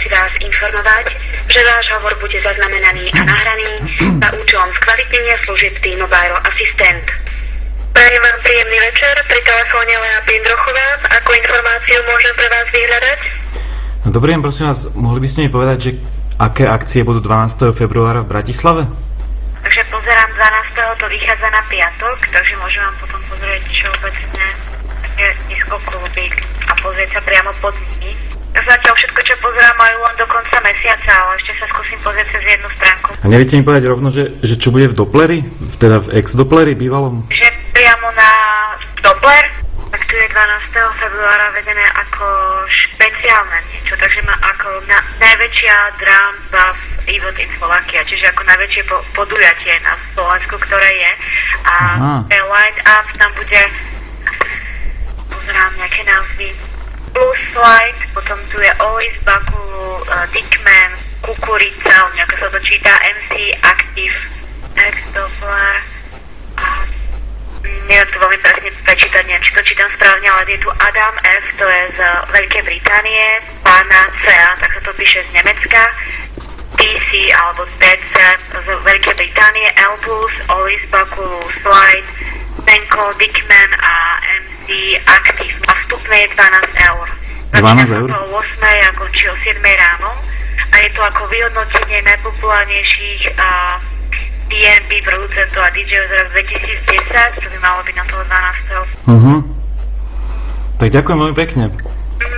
si vás informovať, že váš hovor bude zaznamenaný a nahraný za účelom skvalitnenia služieb T-Mobile Assistant. Prajem vám príjemný večer, pri telefóne Lea Pindrochová. Akú informáciu môžem pre vás vyhľadať? Dobrý deň, prosím vás, mohli by ste mi povedať, že aké akcie budú 12. februára v Bratislave? Takže pozerám, 12. to vychádza na piatok, takže môžem vám potom pozrieť všeobecne nízko kluby a pozrieť sa priamo pod nimi. Zatiaľ všetko, čo pozerám, majú len do konca mesiaca, ale ešte sa skúsim pozrieť cez jednu stránku. A neviete mi povedať rovno, že čo bude v Dopleri? Teda v ex-Dopleri bývalom? Že priamo na Doppler, tak tu je 12. februára vedené ako špeciálne niečo, takže má ako najväčšia drum bass event in Slovakia, čiže ako najväčšie podujatie na Slovensku, ktoré je. A line up tam bude, pozerám nejaké názvy, Blue Slide, potom tu je Always Baku, Dickman, Kukurica, nejako sa to číta, MC Active, Ex-Doppler a neviem to veľmi presne prečítať, neviem, či to čítam správne, ale je tu Adam F, to je z Veľkej Británie, Pána CA, tak sa to píše z Nemecka, TC alebo TC z Veľkej Británie, Elbus, Always Baku, Slide, Benko, Dickman a MC Active. A vstupné je 12 eur. 12 eur? O 8 a končí o 7 ráno. A je to ako vyhodnotenie najpopulárnejších DNB producentov a DJov z roku 2010, čo by malo byť na toho 12. Tak ďakujem veľmi pekne.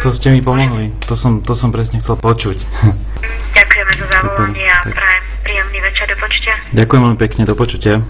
To ste mi pomohli. To som presne chcel počuť. Ďakujeme za zavolanie a prajem príjemný večer, do počutia. Ďakujem veľmi pekne, do počutia.